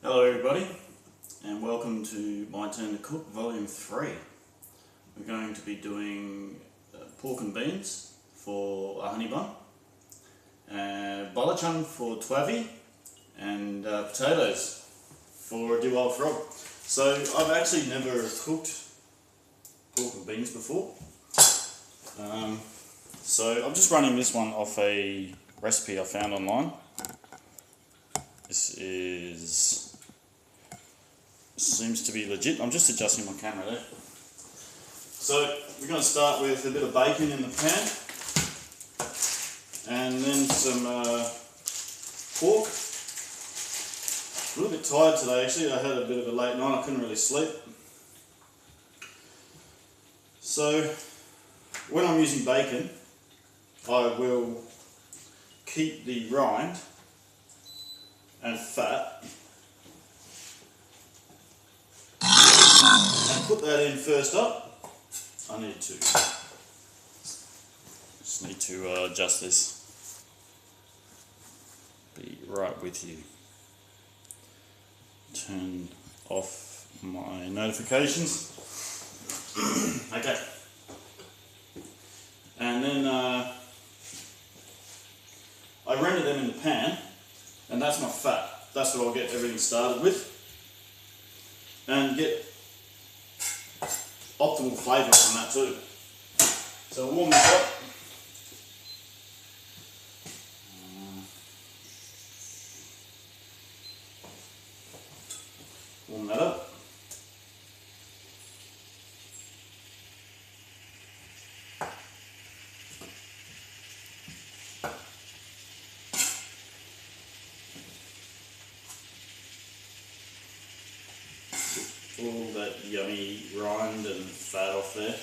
Hello everybody, and welcome to My Turn to Cook Volume 3. We're going to be doing pork and beans for a honey bun, Balachuang for twavi, and potatoes for a dewild frog. So I've actually never cooked pork and beans before. So I'm just running this one off a recipe I found online. This seems to be legit. I'm just adjusting my camera there. So we're going to start with a bit of bacon in the pan, and then some pork. A little bit tired today actually. I had a bit of a late night. I couldn't really sleep. So when I'm using bacon, I will keep the rind and fat and put that in first up. I just need to adjust this. Be right with you. Turn off my notifications. Okay. And then I render them in the pan, and that's my fat. That's what I'll get everything started with, and get optimal flavour from that too. So warm this up. Warm that up. All that yummy rind and fat off there.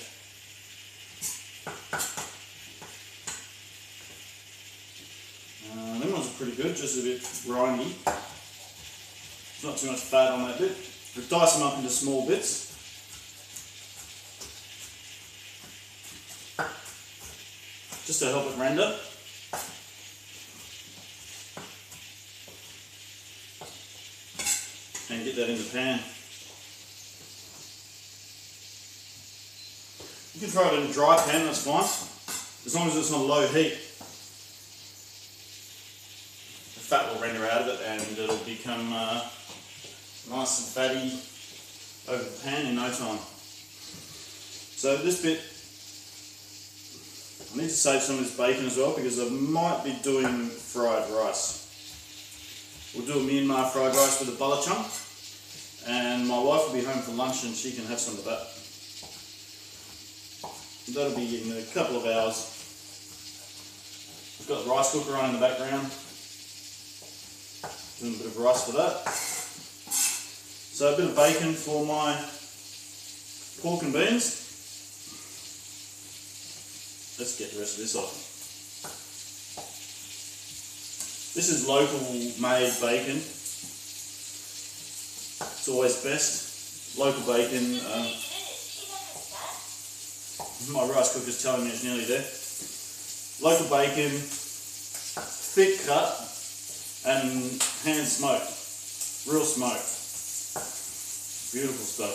Them ones are pretty good, just a bit rindy. There's not too much fat on that bit. We dice them up into small bits. Just to help it render. And get that in the pan. You can throw it in a dry pan, that's fine, as long as it's on low heat. The fat will render out of it and it'll become nice and fatty over the pan in no time. So this bit, I need to save some of this bacon as well because I might be doing fried rice. We'll do a Myanmar fried rice with a Balachuang, and my wife will be home for lunch and she can have some of that. That'll be in a couple of hours. I've got the rice cooker on in the background. Doing a bit of rice for that. So a bit of bacon for my pork and beans. Let's get the rest of this off. This is local made bacon. It's always best. Local bacon. My rice cooker's telling me it's nearly there. Local bacon, thick cut, and hand smoked. Real smoke. Beautiful stuff.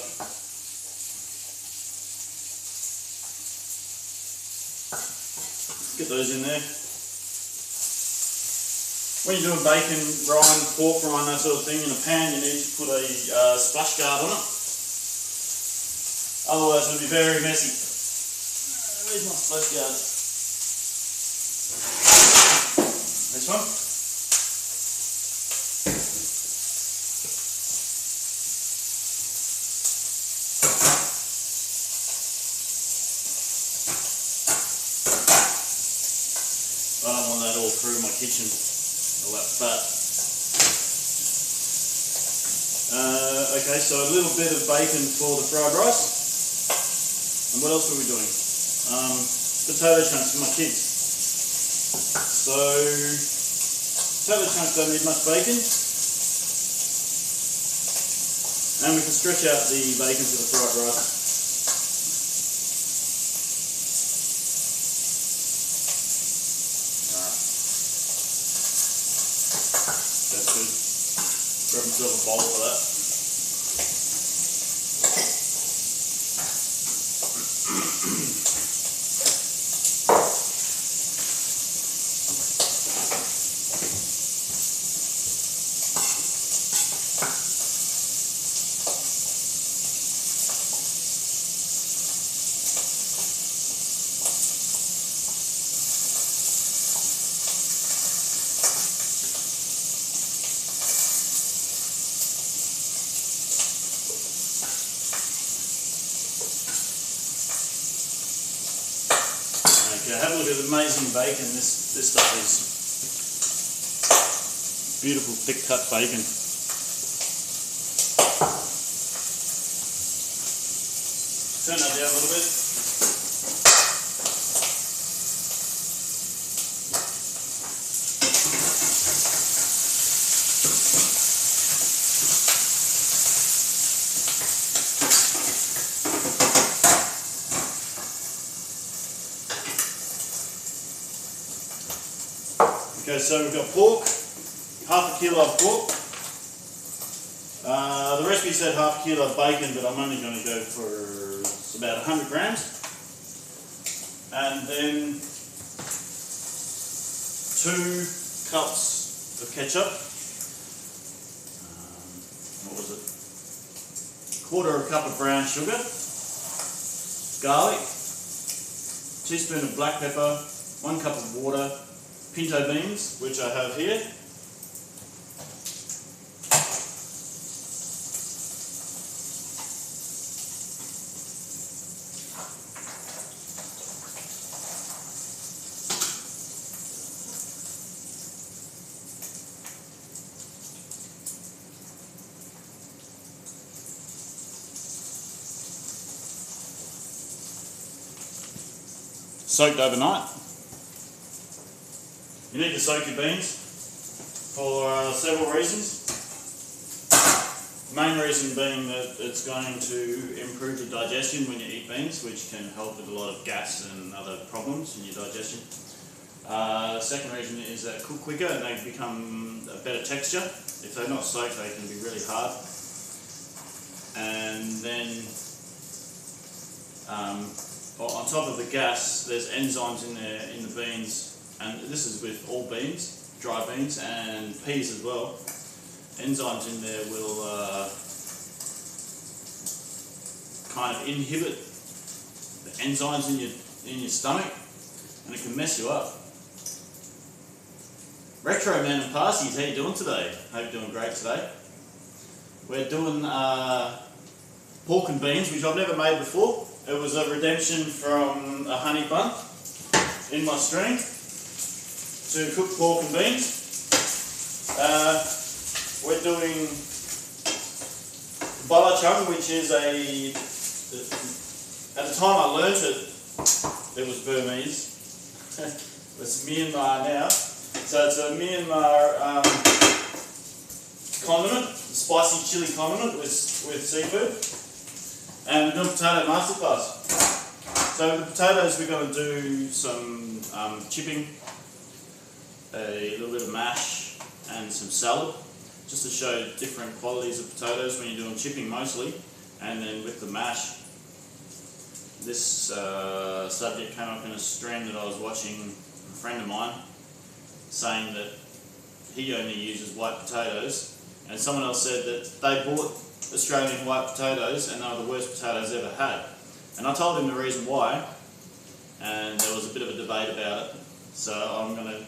Get those in there. When you're doing bacon, rind, pork rind, that sort of thing in a pan, you need to put a splash guard on it. Otherwise it'll be very messy. Where's my splash guard? This one. I don't want that all through my kitchen, all that fat. Okay, so a little bit of bacon for the fried rice. And what else are we doing? Potato chunks for my kids. So, potato chunks don't need much bacon. And we can stretch out the bacon for the fried rice. That's good. Grab my myself a bowl for that. Okay, have a look at the amazing bacon. This stuff is beautiful, thick cut bacon. Turn that down a little bit. Okay, so we've got pork, half a kilo of pork. The recipe said half a kilo of bacon, but I'm only going to go for about 100 grams. And then 2 cups of ketchup. What was it? 1/4 cup of brown sugar. Garlic. Teaspoon of black pepper. 1 cup of water. Pinto beans, which I have here. Soaked overnight. You need to soak your beans for several reasons. The main reason being that it's going to improve your digestion when you eat beans, which can help with a lot of gas and other problems in your digestion. The second reason is that cook quicker and they become a better texture. If they're not soaked, they can be really hard. And then on top of the gas, there's enzymes in there in the beans. And this is with all beans, dry beans and peas as well. Enzymes in there will kind of inhibit the enzymes in your stomach, and it can mess you up. Retro Man and Parsies, how you doing today? Hope you're doing great today. We're doing pork and beans, which I've never made before. It was a redemption from a honey bun in my stream. To cook pork and beans. We're doing Balachuang, which is at the time I learnt it was Burmese. It's Myanmar now. So it's a Myanmar condiment, spicy chili condiment with seafood. And we're doing potato masterclass. So with the potatoes we're going to do some chipping, a little bit of mash and some salad, just to show different qualities of potatoes when you're doing chipping mostly. And then with the mash, this subject came up in a stream that I was watching, a friend of mine saying that he only uses white potatoes, and someone else said that they bought Australian white potatoes and they were the worst potatoes ever had. And I told him the reason why, and there was a bit of a debate about it, so I'm going to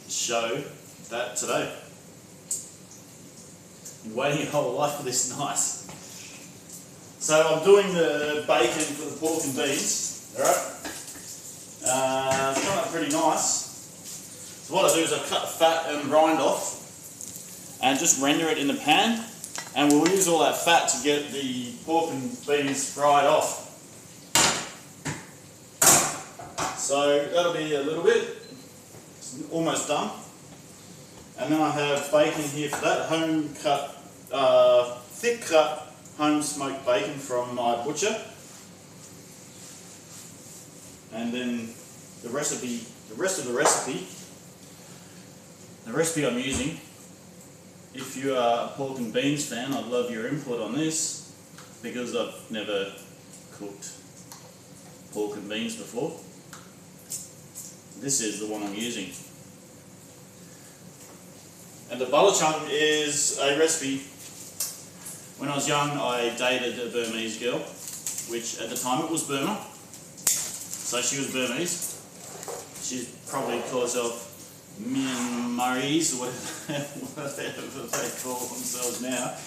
show that today. You're waiting your whole life for this, nice. So I'm doing the bacon for the pork and beans, alright? It's coming up pretty nice. So what I do is I cut the fat and rind off and just render it in the pan, and we'll use all that fat to get the pork and beans fried off. So that'll be a little bit, it's almost done. And then I have bacon here for that, home cut, thick cut, home smoked bacon from my butcher. And then the rest of the recipe I'm using if you are a pork and beans fan, I'd love your input on this, because I've never cooked pork and beans before. This is the one I'm using. And the Balachuang is a recipe. When I was young, I dated a Burmese girl, which at the time it was Burma. So she was Burmese. She'd probably call herself Myanmarese, or whatever they call themselves now.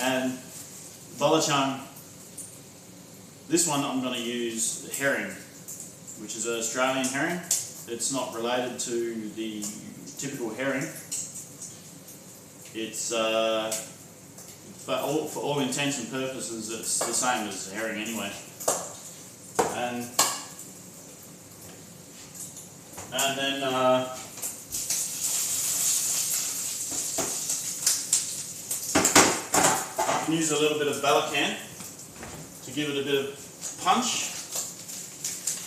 And Balachuang, this one I'm going to use herring, which is an Australian herring. It's not related to the typical herring. It's for all intents and purposes, it's the same as herring anyway. And then you can use a little bit of Balachuang to give it a bit of punch,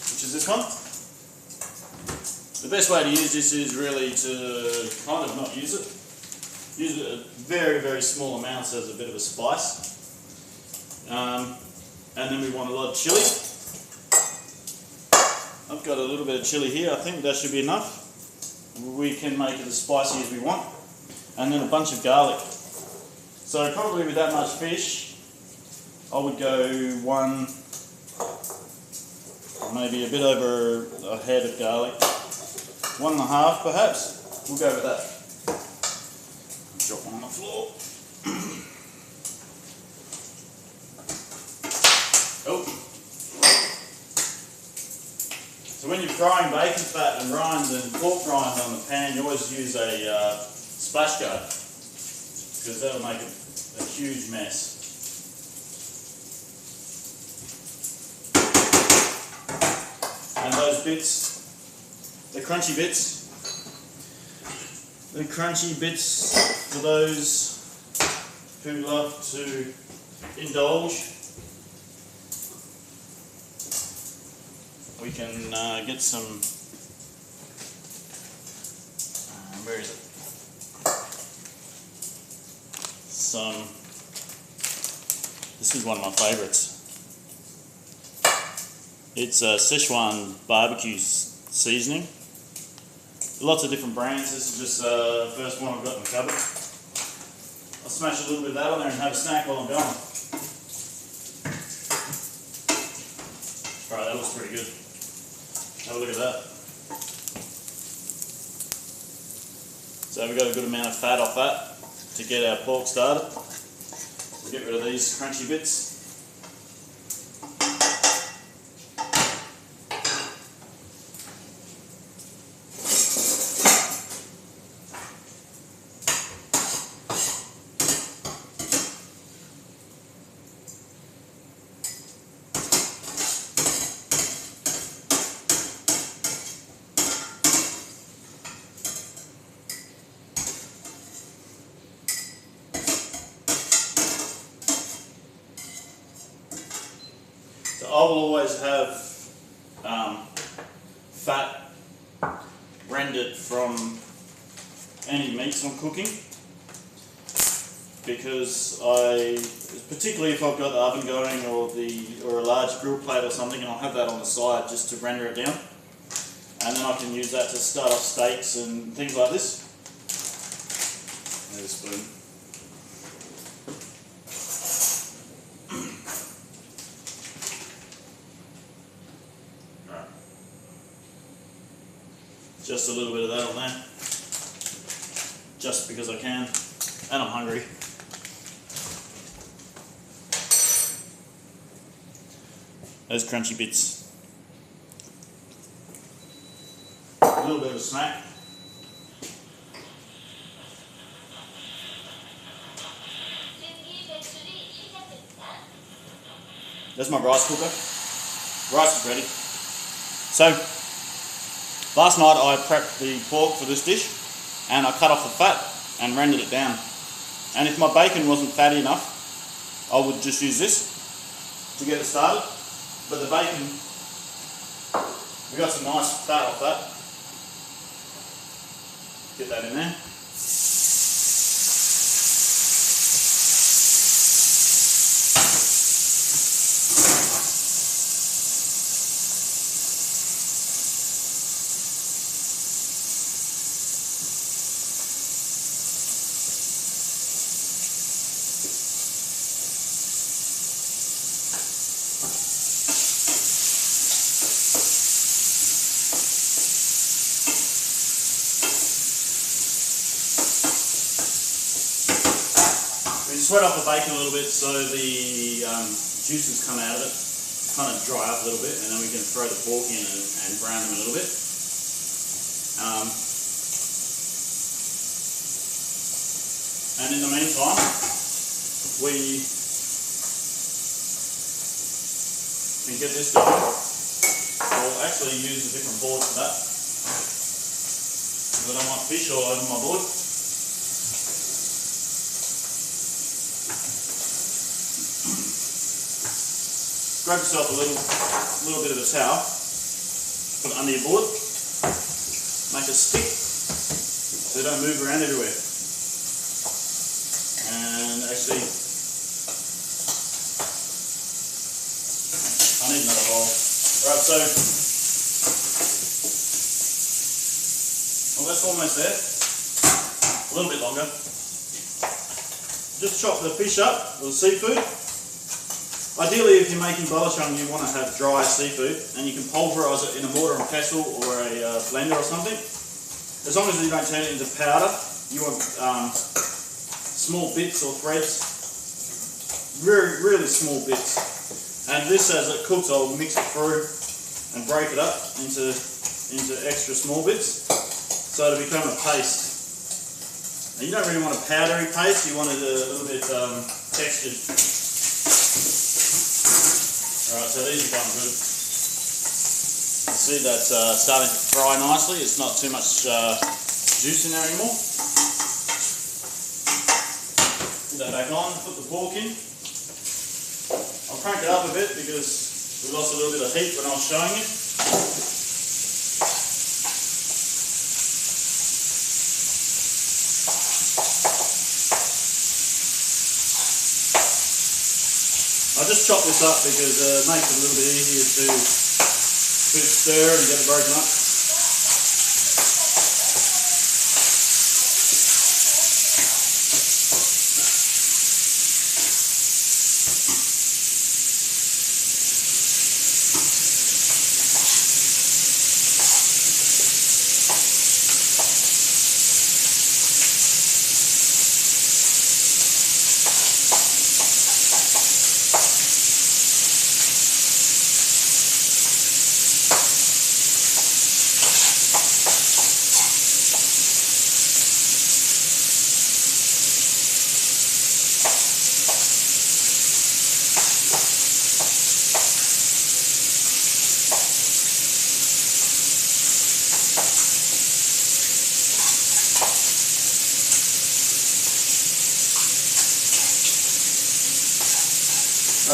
which is this one. The best way to use this is really to kind of not use it. Use it at very, very small amounts as a bit of a spice. And then we want a lot of chilli. I've got a little bit of chilli here. I think that should be enough. We can make it as spicy as we want. And then a bunch of garlic. So probably with that much fish, I would go one, maybe a bit over a head of garlic. 1.5 perhaps. We'll go with that. Drop one on the floor. Oh. So when you're frying bacon fat and rind and pork rind on the pan, you always use a splash guard, because that'll make a huge mess. And those bits, the crunchy bits for those who love to indulge. We can get some, where is it? This is one of my favourites. It's a Szechuan barbecue seasoning. Lots of different brands. This is just the first one I've got in the cupboard. I'll smash a little bit of that on there and have a snack while I'm going. Alright, that looks pretty good. Have a look at that. So we've got a good amount of fat off that to get our pork started. We'll get rid of these crunchy bits. I will always have fat rendered from any meats I'm cooking, because particularly if I've got the oven going or a large grill plate or something, and I'll have that on the side just to render it down, and then I can use that to start off steaks and things like this. There's a spoon. Just a little bit of that on there, just because I can, and I'm hungry. Those crunchy bits. A little bit of a snack. There's my rice cooker. Rice is ready. So, last night I prepped the pork for this dish, and I cut off the fat and rendered it down. And if my bacon wasn't fatty enough, I would just use this to get it started. But the bacon, we got some nice fat off that. Get that in there. sweat off the bacon a little bit so the juices come out of it, kind of dry up a little bit, and then we can throw the pork in and brown them a little bit. And in the meantime, we can get this going. I'll actually use a different board for that, because I don't want fish all over my board. Grab yourself a little bit of a towel, put it under your board, make it stick so you don't move around everywhere. And actually, I need another bowl. Right, so, well, that's almost there. A little bit longer. Just chop the fish up, or the seafood. Ideally, if you're making balachuang, you want to have dry seafood, and you can pulverise it in a mortar and pestle or a blender or something. As long as you don't turn it into powder, you want small bits or threads, really small bits. And this, as it cooks, I'll mix it through and break it up into extra small bits, so it'll become a paste. And you don't really want a powdery paste; you want it a little bit textured. Alright, so these are going good. You see that's starting to fry nicely. It's not too much juice in there anymore. Put that back on, put the pork in. I'll crank it up a bit because we lost a little bit of heat when I was showing you. I just chop this up because it makes it a little bit easier to stir and get it broken up.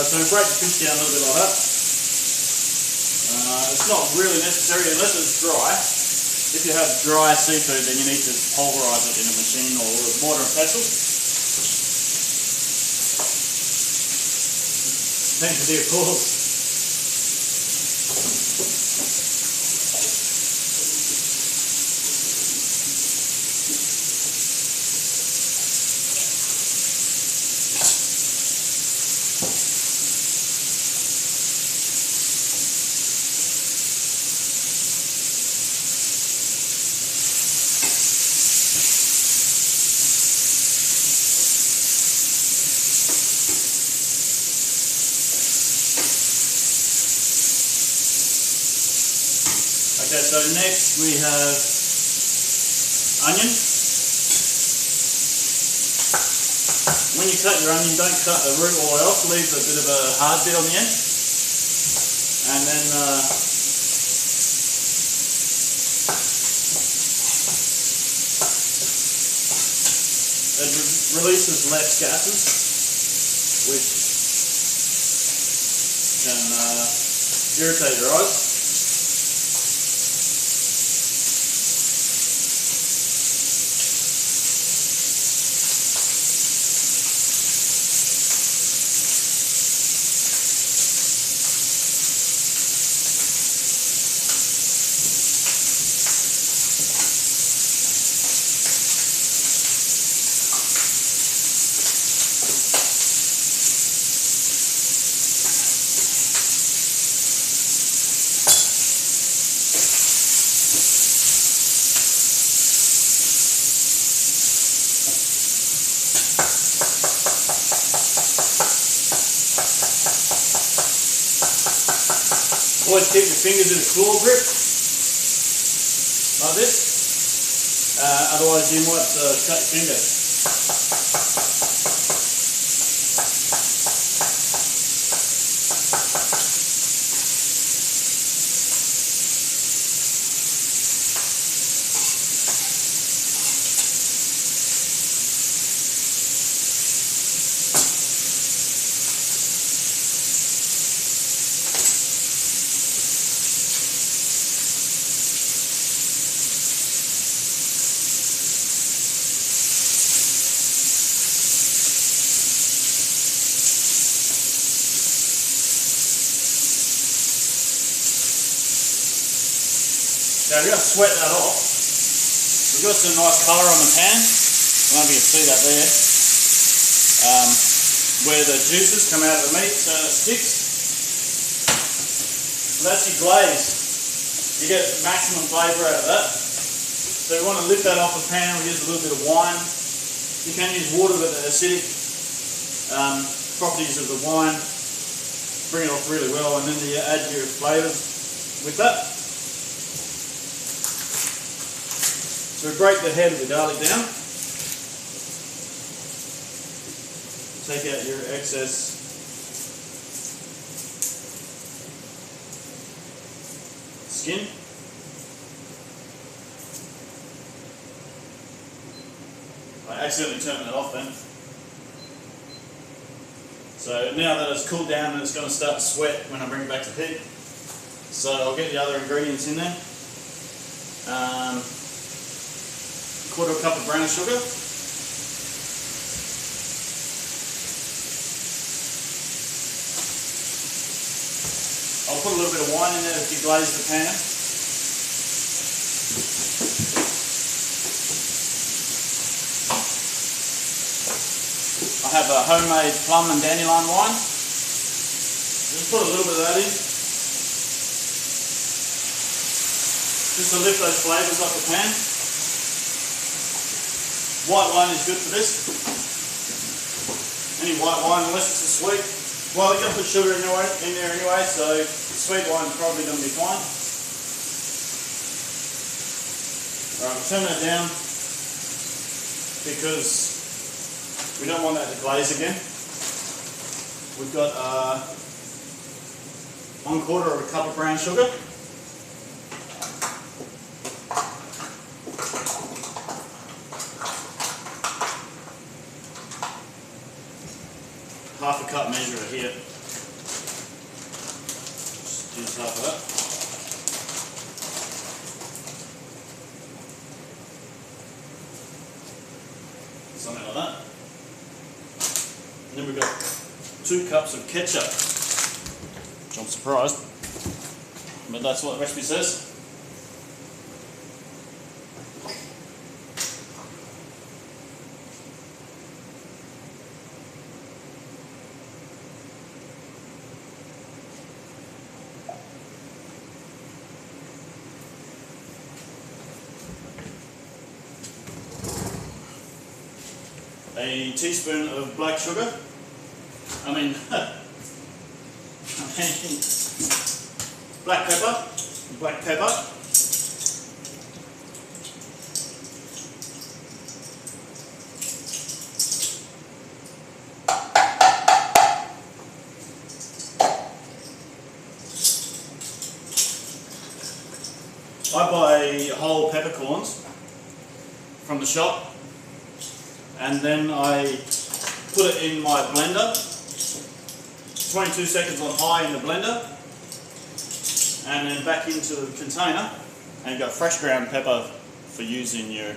So we break the fish down a little bit like that. It's not really necessary unless it's dry. If you have dry seafood, then you need to pulverise it in a machine or a mortar and pestle. Thanks for the applause. Okay, so next we have onion. When you cut your onion, don't cut the root all off, leave a bit of a hard bit on the end. And then it releases less gases, which can irritate your eyes. Always keep your fingers in a claw grip, like this. Otherwise you might cut your finger. Now we're going to sweat that off. We've got some nice colour on the pan. I don't know if you can see that there. Where the juices come out of the meat sticks. So that's your glaze. You get maximum flavour out of that. So we want to lift that off the pan. We use a little bit of wine. You can use water with the acidic properties of the wine. Bring it off really well, and then you add your flavours with that. So we break the head of the garlic down. Take out your excess skin. I accidentally turned that off then. So now that it's cooled down and it's going to start to sweat when I bring it back to heat. So I'll get the other ingredients in there. Quarter cup of brown sugar. I'll put a little bit of wine in there if you glaze the pan. I have a homemade plum and dandelion wine. Just put a little bit of that in. Just to lift those flavours off the pan. White wine is good for this. Any white wine, unless it's a sweet. Well, you're going to put sugar in there anyway, so sweet wine is probably going to be fine. Alright, we'll turn that down because we don't want that to glaze again. We've got 1/4 of a cup of brown sugar. Half a cup measure here. Just use half of that. Something like that. And then we've got 2 cups of ketchup, which I'm surprised, but that's what the recipe says. A teaspoon of black sugar. Black pepper. I buy whole peppercorns from the shop, and then I put it in my blender. 22 seconds on high in the blender, and then back into the container, and you've got fresh ground pepper for use in your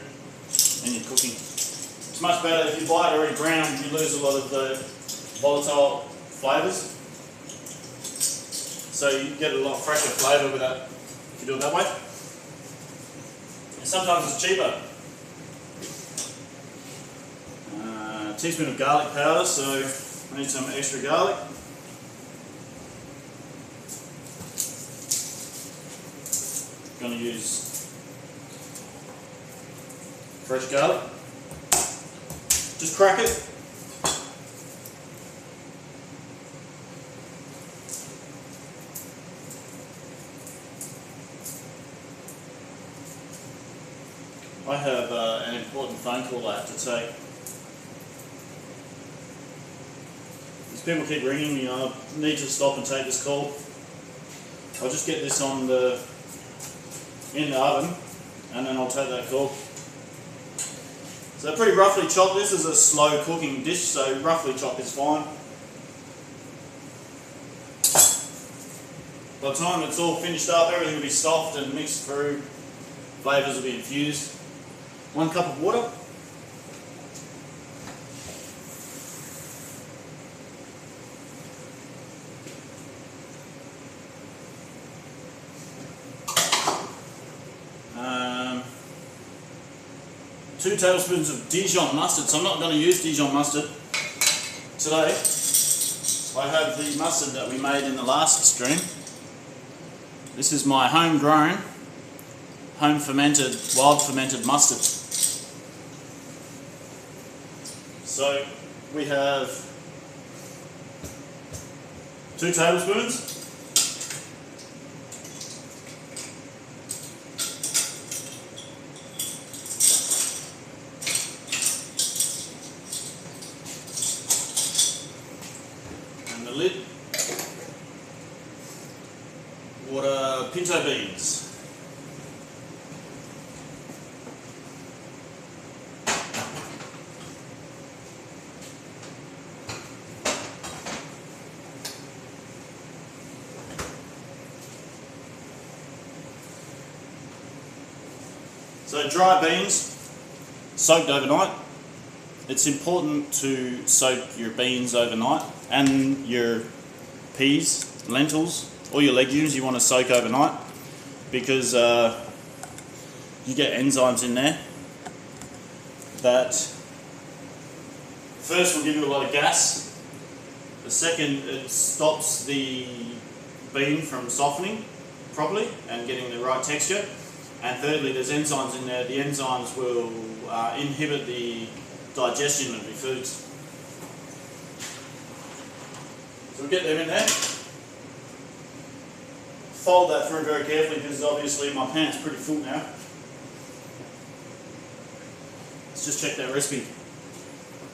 cooking. It's much better if you buy it already ground. You lose a lot of the volatile flavours, so you get a lot fresher flavour with that if you do it that way. And sometimes it's cheaper. A teaspoon of garlic powder, so I need some extra garlic. Going to use fresh garlic. Just crack it. I have an important phone call I have to take. These people keep ringing me. I need to stop and take this call. I'll just get this in the oven, and then I'll take that call. So pretty roughly chopped. This is a slow cooking dish, so roughly chopped is fine. By the time it's all finished up, everything will be soft and mixed through. Flavours will be infused. 1 cup of water. Um, 2 tablespoons of Dijon mustard. So I'm not going to use Dijon mustard today. I have the mustard that we made in the last stream. This is my homegrown, home fermented, wild fermented mustard. So we have 2 tablespoons. And the lid. Water, pinto beans. So dry beans, soaked overnight. It's important to soak your beans overnight, and your peas, lentils, all your legumes you want to soak overnight, because you get enzymes in there that first will give you a lot of gas. The second, it stops the bean from softening properly and getting the right texture. And thirdly, there's enzymes in there. The enzymes will inhibit the digestion of your foods. So we get them in there. Fold that through very carefully, because obviously my pan's pretty full now. Let's just check that recipe.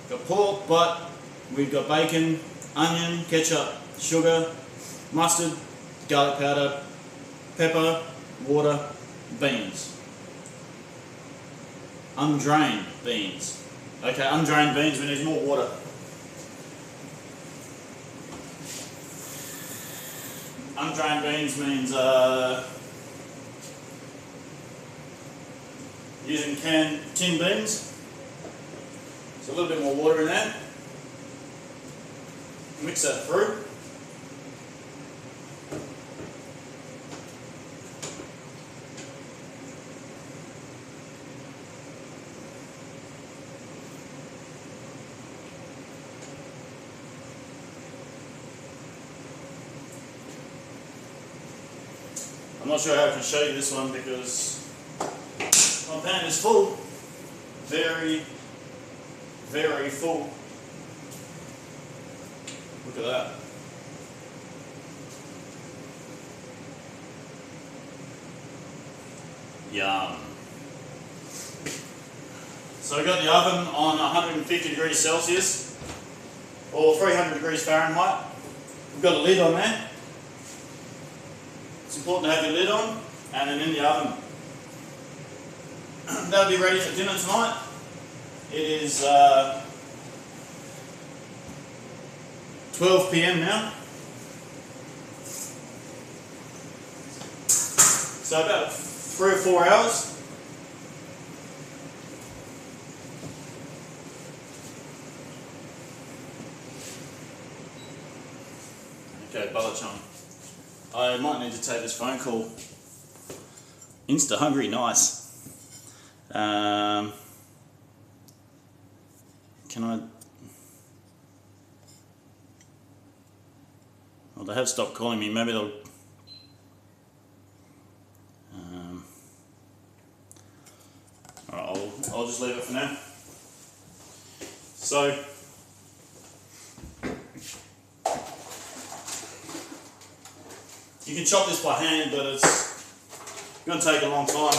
Got pork, but we've got bacon, onion, ketchup, sugar, mustard, garlic powder, pepper, water, beans. Undrained beans. Okay, undrained beans, we need more water. Undrained beans means using tin beans. So a little bit more water in there. Mix that through. I'm not sure how I can show you this one because my pan is full. Very, very full. Look at that. Yum. So we've got the oven on 150 degrees Celsius or 300 degrees Fahrenheit. We've got a lid on there. It's important to have your lid on, and then in the oven. That'll be ready for dinner tonight. It is 12 PM now. So about 3 or 4 hours. Okay, Balachuang. I might need to take this phone call. Insta hungry, nice. Can I? Well, they have stopped calling me. Maybe they'll. Alright, I'll just leave it for now. So. You can chop this by hand, but it's going to take a long time.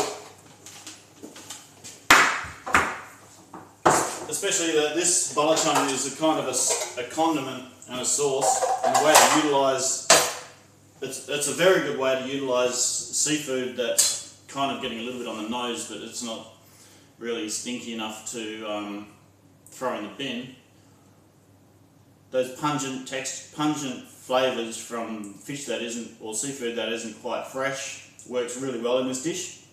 especially that this Balachuang is a kind of a condiment and a sauce, and a way to utilise, it's a very good way to utilise seafood that's kind of getting a little bit on the nose, but it's not really stinky enough to throw in the bin. Those pungent flavours from fish that isn't, or seafood that isn't quite fresh, works really well in this dish.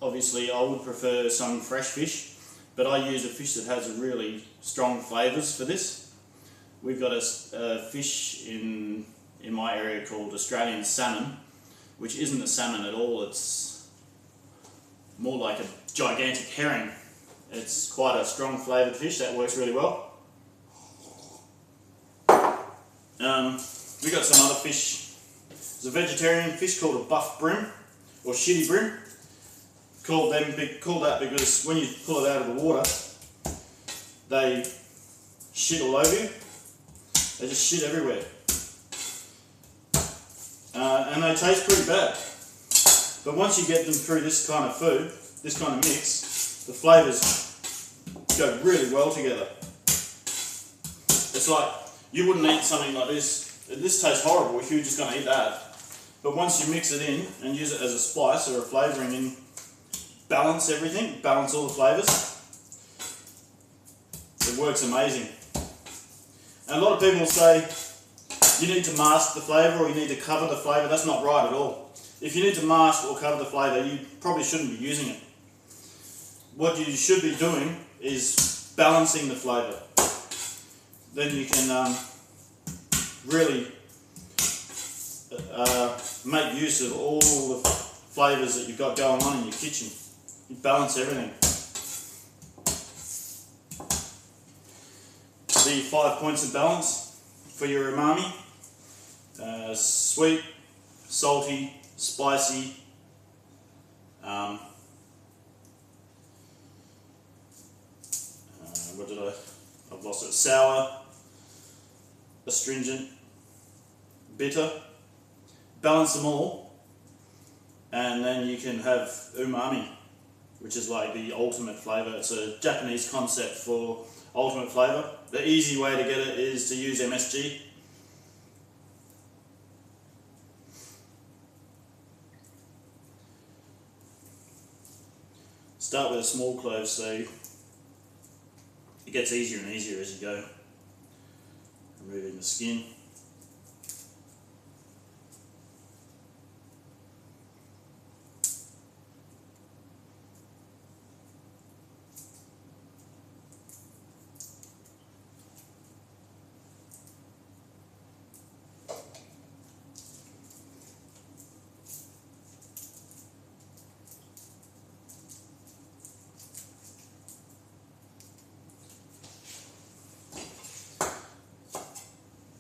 Obviously I would prefer some fresh fish, but I use a fish that has a really strong flavours for this. We've got a fish in my area called Australian salmon, which isn't a salmon at all, it's more like a gigantic herring. It's quite a strong flavoured fish that works really well. We got some other fish. There's a vegetarian fish called a buff bream, or shitty bream. Called that because when you pull it out of the water, they shit all over you. They just shit everywhere. And they taste pretty bad. But once you get them through this kind of food, this kind of mix, the flavours go really well together. It's like, you wouldn't eat something like this. This tastes horrible if you were just going to eat that. But once you mix it in and use it as a spice or a flavouring in, balance everything, balance all the flavours, it works amazing. And a lot of people say you need to mask the flavour or you need to cover the flavour. That's not right at all. If you need to mask or cover the flavour, you probably shouldn't be using it. What you should be doing is balancing the flavour. Then you can really make use of all the flavours that you've got going on in your kitchen. You balance everything. The 5 points of balance for your umami: sweet, salty, spicy, I've lost it, sour, astringent, bitter. Balance them all, and then you can have umami, which is like the ultimate flavour. It's a Japanese concept for ultimate flavour. The easy way to get it is to use MSG. Start with a small clove so it gets easier and easier as you go. Removing the skin.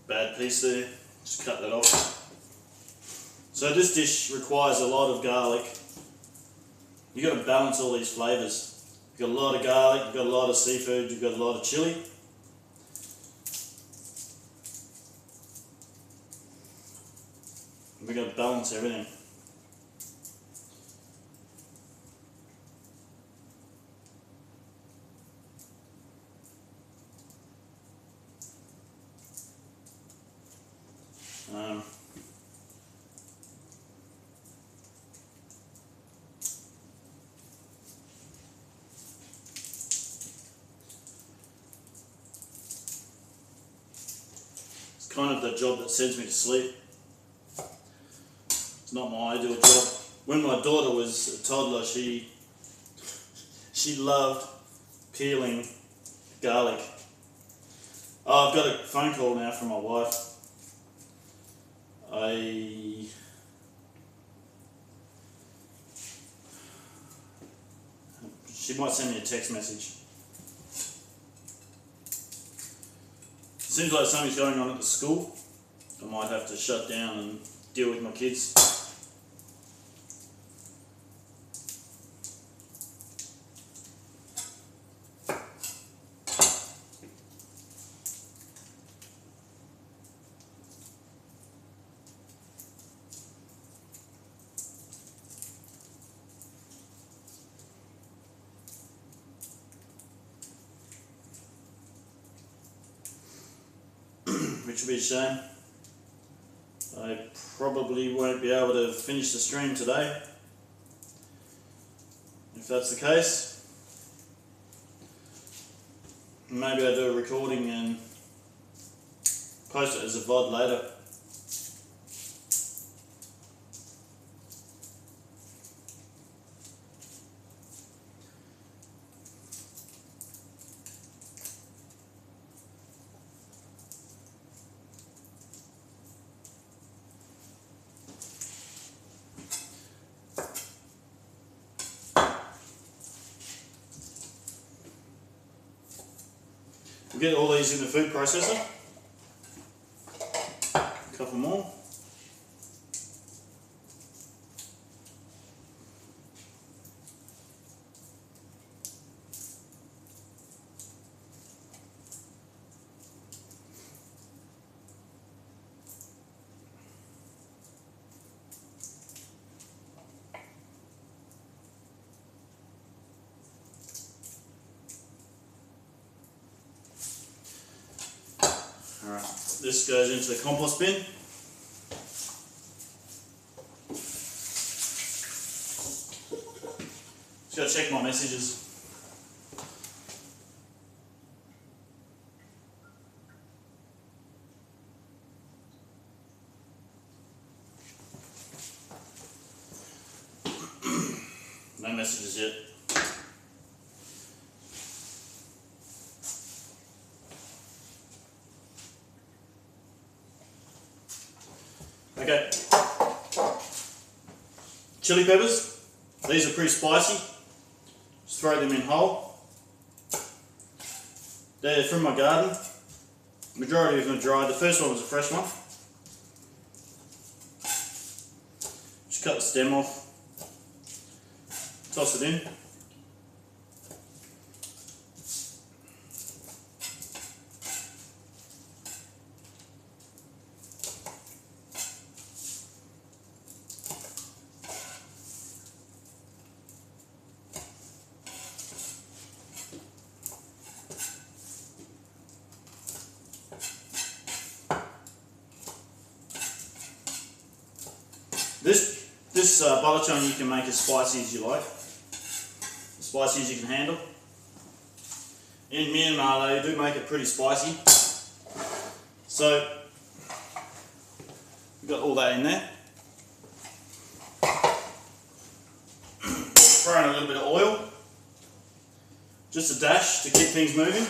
Bad piece there, just cut that off. So this dish requires a lot of garlic. You've got to balance all these flavours. You've got a lot of garlic, you've got a lot of seafood, you've got a lot of chilli. We've got to balance everything. It's kind of the job that sends me to sleep. It's not my ideal job. When my daughter was a toddler, she loved peeling garlic. Oh, I've got a phone call now from my wife. She might send me a text message. Seems like something's going on at the school. I might have to shut down and deal with my kids. which will be a shame. I probably won't be able to finish the stream today. If that's the case, maybe I'll do a recording and post it as a VOD later. We'll get all these in the food processor. A couple more. Alright, this goes into the compost bin. Just gotta check my messages. No messages yet. Okay, chili peppers, these are pretty spicy, just throw them in whole. They're from my garden, majority of them are dried, the first one was a fresh one. Just cut the stem off, toss it in. This Balachuang you can make as spicy as you like, as spicy as you can handle. In Myanmar they do make it pretty spicy, so we've got all that in there. Throw in a little bit of oil, just a dash to keep things moving.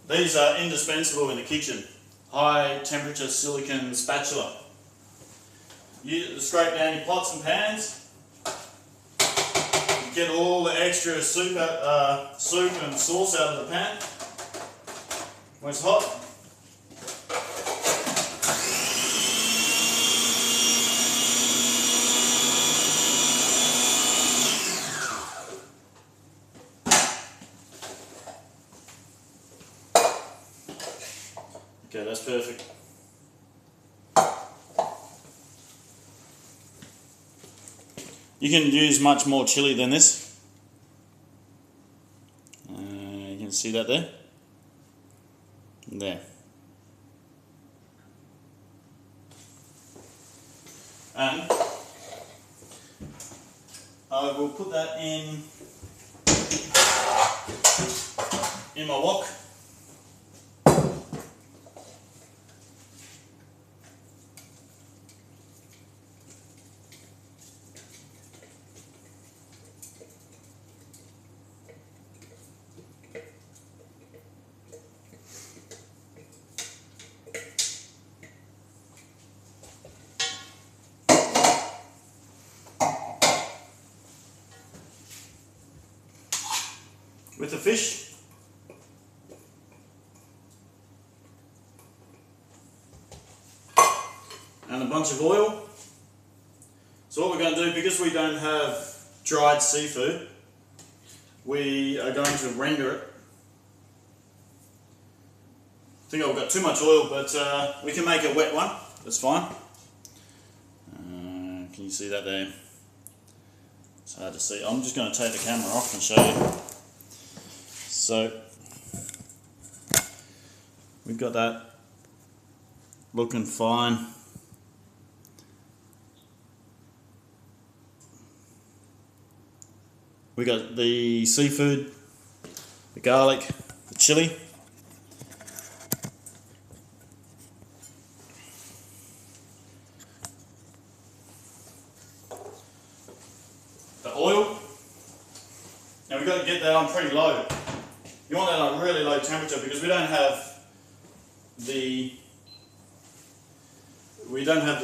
These are indispensable in the kitchen. High temperature silicone spatula. You scrape down your pots and pans. You get all the extra soup and sauce out of the pan when it's hot. Okay, that's perfect. You can use much more chili than this. You can see that there. There. And I will put that in my wok. with the fish. And a bunch of oil. So what we're going to do, because we don't have dried seafood, we are going to render it. I think I've got too much oil, but we can make a wet one, that's fine. Can you see that there? It's hard to see. I'm just going to take the camera off and show you. So, we've got that looking fine. We got the seafood, the garlic, the chili. The oil. Now we've got to get that on pretty low. You want that on really low temperature because we don't have the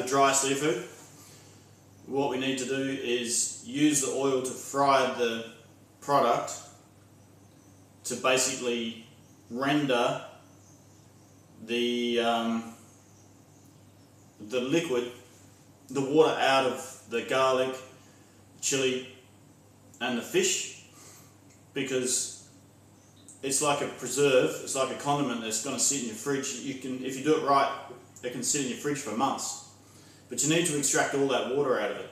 dry seafood. What we need to do is use the oil to fry the product to basically render the liquid, the water out of the garlic, chili and the fish, because it's like a preserve, it's like a condiment that's going to sit in your fridge. If you do it right, it can sit in your fridge for months. But you need to extract all that water out of it.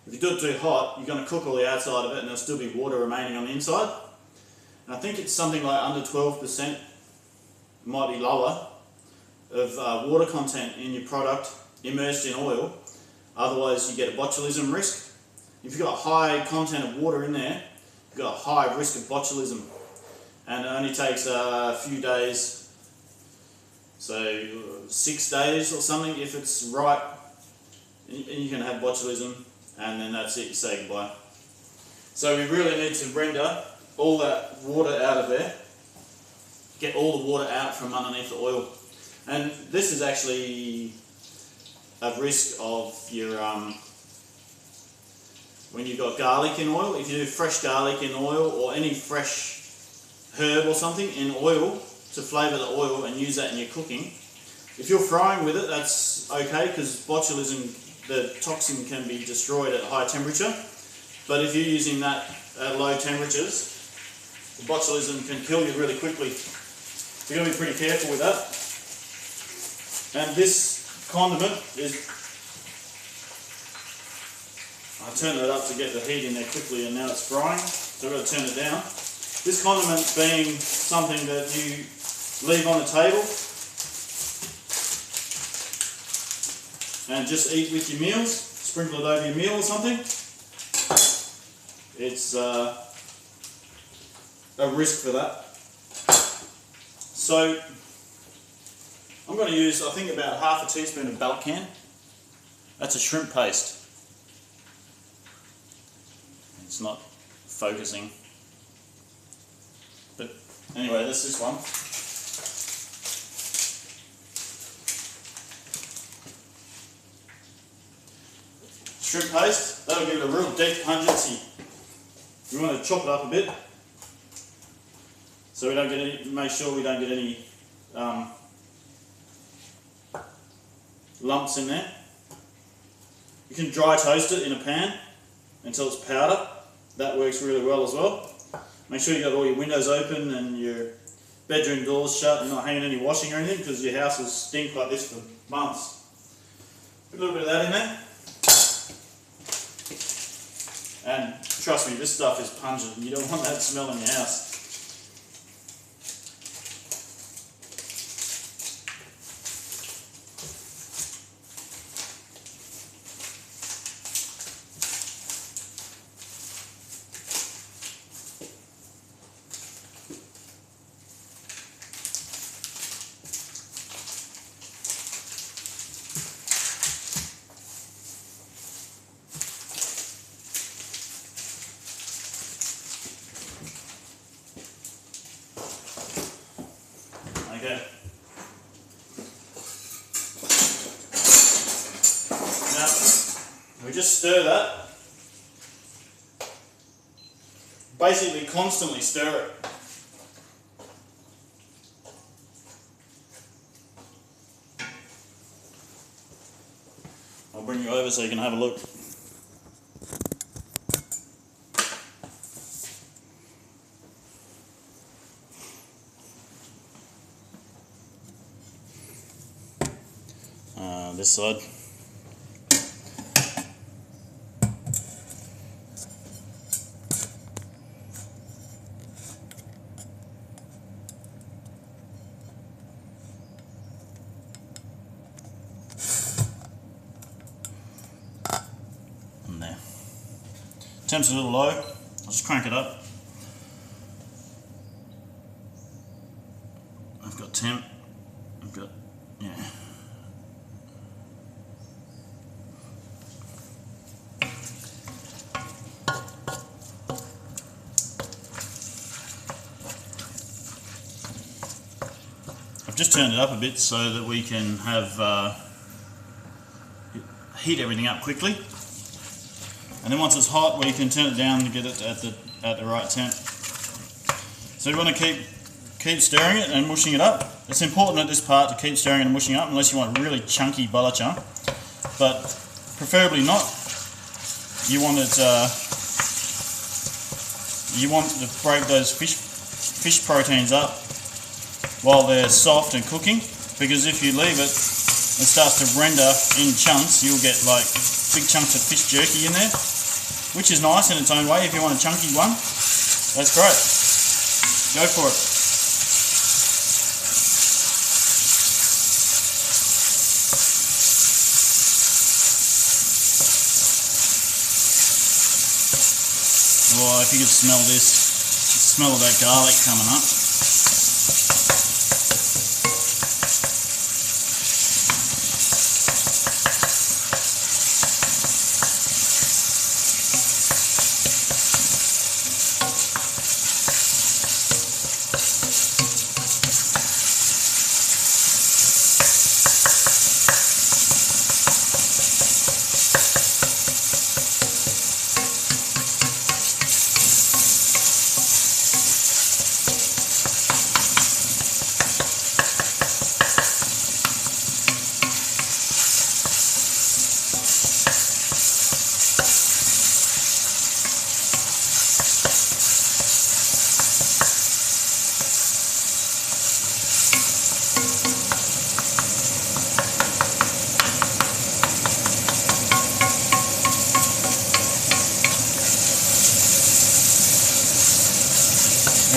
If you do it too hot, you're going to cook all the outside of it and there'll still be water remaining on the inside. And I think it's something like under 12%, might be lower, of water content in your product immersed in oil. Otherwise you get a botulism risk. If you've got a high content of water in there, you've got a high risk of botulism. And it only takes a few days, so 6 days or something if it's right, and you can have botulism, and then that's it, you say goodbye. So we really need to render all that water out of there, get all the water out from underneath the oil. And this is actually a risk of your, when you've got garlic in oil, if you do fresh garlic in oil or any fresh herb or something in oil to flavour the oil and use that in your cooking. If you're frying with it, that's okay because botulism, the toxin can be destroyed at high temperature. But if you're using that at low temperatures, the botulism can kill you really quickly. So you've got to be pretty careful with that. And this condiment is, I turned it up to get the heat in there quickly and now it's frying, so I've got to turn it down. This condiment being something that you leave on the table and just eat with your meals, sprinkle it over your meal or something. It's a risk for that. So I'm going to use, I think, about half a teaspoon of Balachuang. That's a shrimp paste. It's not focusing. But anyway, that's this one. Shrimp paste, that'll give it a real deep pungency. We want to chop it up a bit so we don't get any, make sure we don't get any lumps in there. You can dry toast it in a pan until it's powder. That works really well as well. Make sure you got all your windows open and your bedroom doors shut and not hanging any washing or anything because your house will stink like this for months. Put a little bit of that in there. And trust me, this stuff is pungent. You don't want that smell in your house. Okay. Now, we just stir that. Basically constantly stir it. over so you can have a look. This side. And there. Temp's a little low. I'll just crank it up. I've got temp. I've got, yeah. Just turned it up a bit so that we can have heat everything up quickly, and then once it's hot we can turn it down to get it at the right temp. So you want to keep stirring it and mushing it up. It's important at this part to keep stirring it and mushing up unless you want really chunky balachuang, but preferably not. You want it to break those fish proteins up while they're soft and cooking, because if you leave it, it starts to render in chunks. You'll get like big chunks of fish jerky in there, which is nice in its own way. If you want a chunky one, that's great. Go for it. Oh, if you could smell this, the smell of that garlic coming up.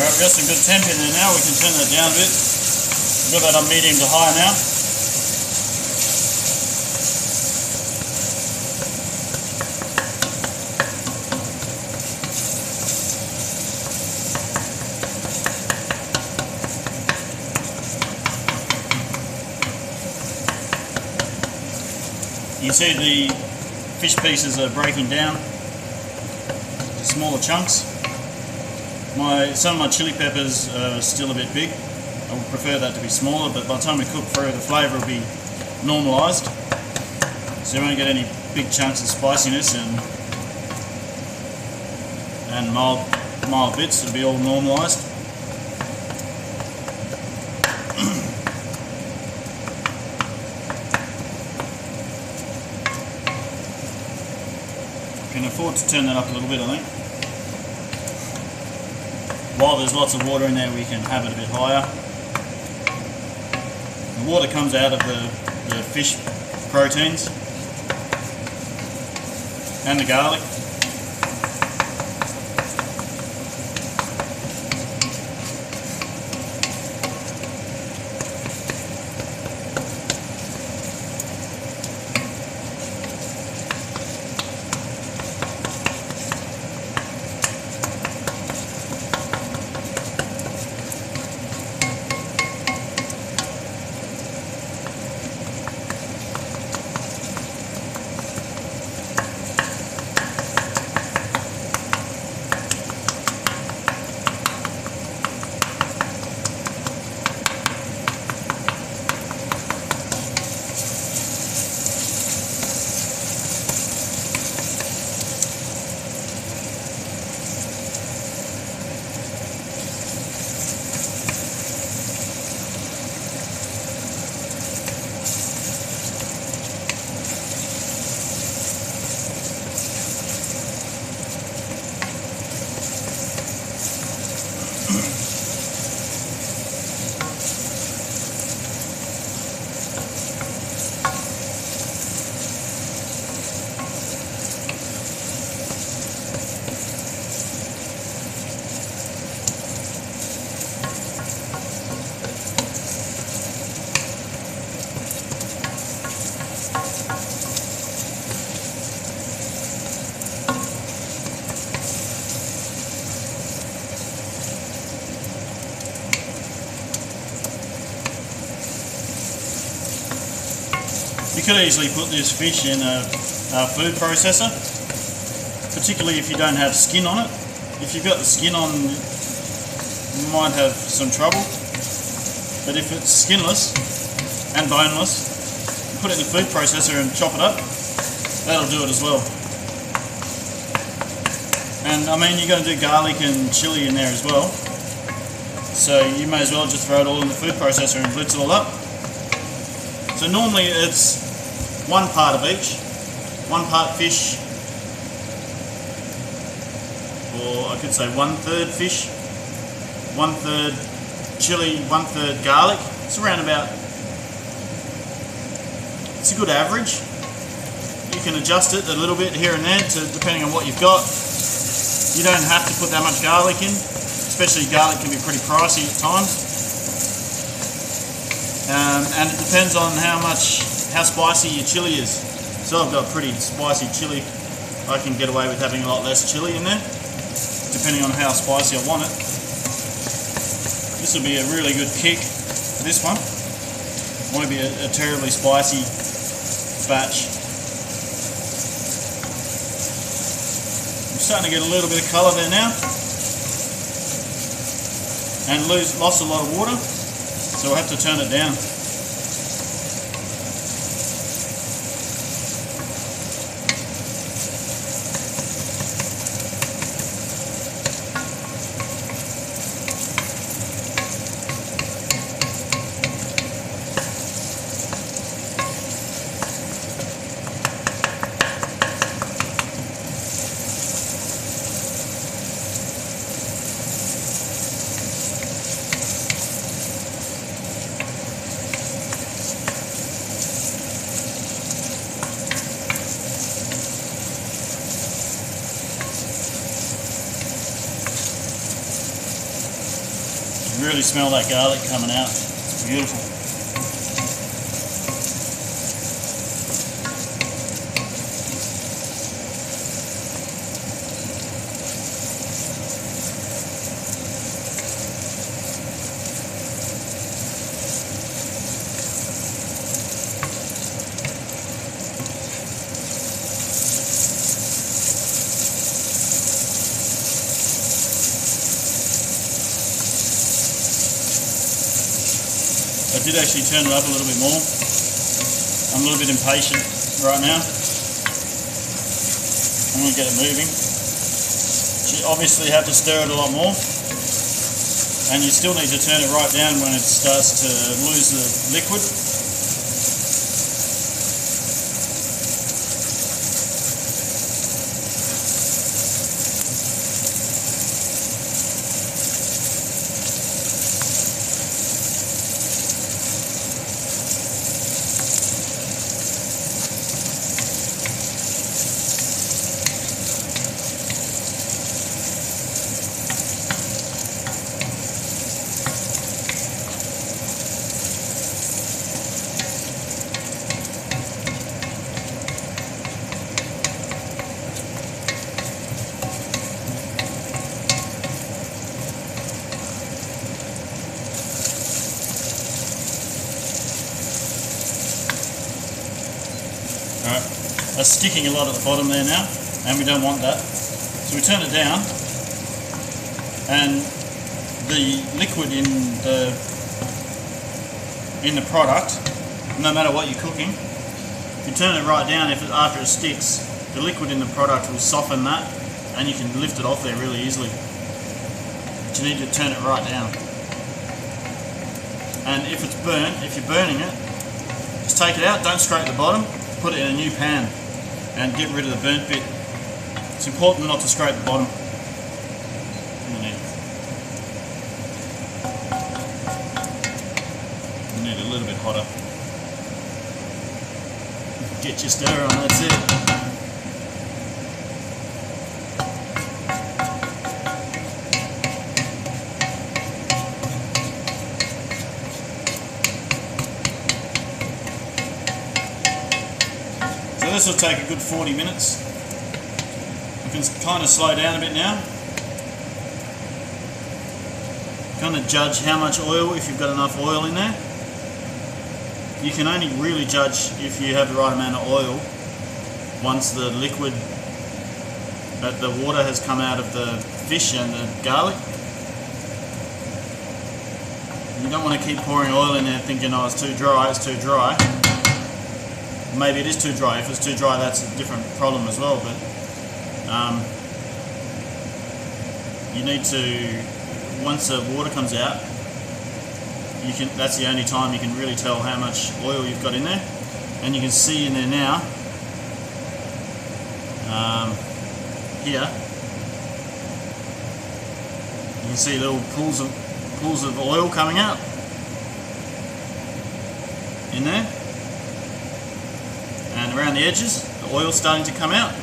Alright, we've got some good temp in there now. We can turn that down a bit. We've got that on medium to high now. You see the fish pieces are breaking down to smaller chunks. Some of my chili peppers are still a bit big. I would prefer that to be smaller, but by the time we cook through, the flavour will be normalised. So you won't get any big chunks of spiciness and mild bits. It'll be all normalised. Can afford to turn that up a little bit, I think. While there's lots of water in there, we can have it a bit higher. The water comes out of the fish proteins and the garlic. You could easily put this fish in a food processor, particularly if you don't have skin on it. If you've got the skin on, you might have some trouble, but if it's skinless and boneless, put it in the food processor and chop it up, that'll do it as well. And I mean, you're going to do garlic and chili in there as well, so you may as well just throw it all in the food processor and blitz it all up. So normally it's 1 part of each, 1 part fish, or I could say 1/3 fish, 1/3 chili, 1/3 garlic. It's around about, it's a good average. You can adjust it a little bit here and there depending on what you've got. You don't have to put that much garlic in, especially garlic can be pretty pricey at times. And it depends on how spicy your chili is. So I've got pretty spicy chili. I can get away with having a lot less chili in there, depending on how spicy I want it. This will be a really good kick for this one. Won't be a terribly spicy batch. I'm starting to get a little bit of colour there now, and lost a lot of water, so we'll have to turn it down. Really smell that garlic coming out. It's beautiful. I did actually turn it up a little bit more. I'm a little bit impatient right now. I'm going to get it moving. You obviously have to stir it a lot more, and you still need to turn it right down when it starts to lose the liquid. Alright, that's sticking a lot at the bottom there now, and we don't want that. So we turn it down, and the liquid in the product, no matter what you're cooking, if you turn it right down, after it sticks, the liquid in the product will soften that, and you can lift it off there really easily. But you need to turn it right down. And if it's burnt, if you're burning it, just take it out, don't scrape the bottom, put it in a new pan and get rid of the burnt bit. It's important not to scrape the bottom. You need a little bit hotter. Get your stir on, that's it. This will take a good 40 minutes. You can kind of slow down a bit now. Kind of judge how much oil, if you've got enough oil in there. you can only really judge if you have the right amount of oil once the liquid, the water has come out of the fish and the garlic. You don't want to keep pouring oil in there thinking, oh, it's too dry, it's too dry. Maybe it is too dry. If it's too dry, that's a different problem as well. But you need to, once the water comes out, you can. That's the only time you can really tell how much oil you've got in there. And you can see in there now, here, you can see little pools of oil coming out in there, and around the edges the oil's starting to come out.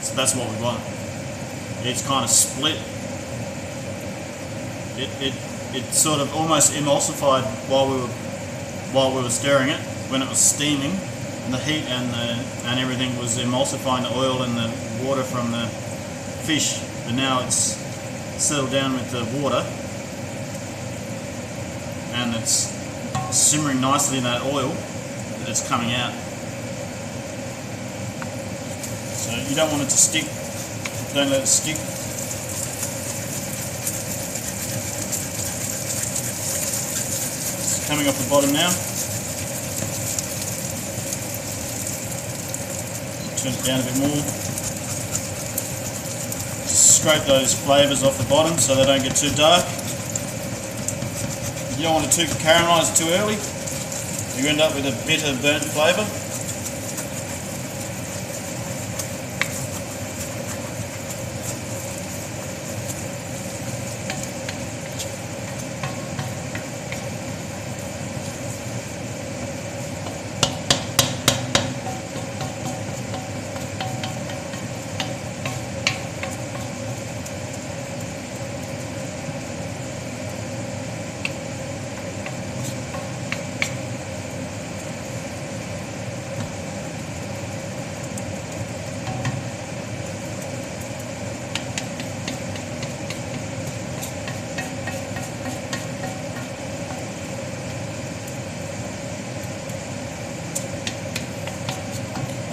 So that's what we want. It's kind of split. It sort of almost emulsified while we were stirring it, when it was steaming, and the heat and everything was emulsifying the oil and the water from the fish. But now it's settled down with the water and it's simmering nicely in that oil that's coming out. So you don't want it to stick. Don't let it stick. It's coming off the bottom now. Turn it down a bit more. Just scrape those flavours off the bottom so they don't get too dark. You don't want it too caramelised too early. You end up with a bitter burnt flavour.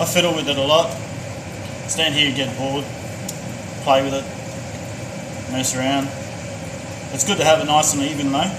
I fiddle with it a lot. Stand here, get bored, play with it, mess around. It's good to have it nice and even though.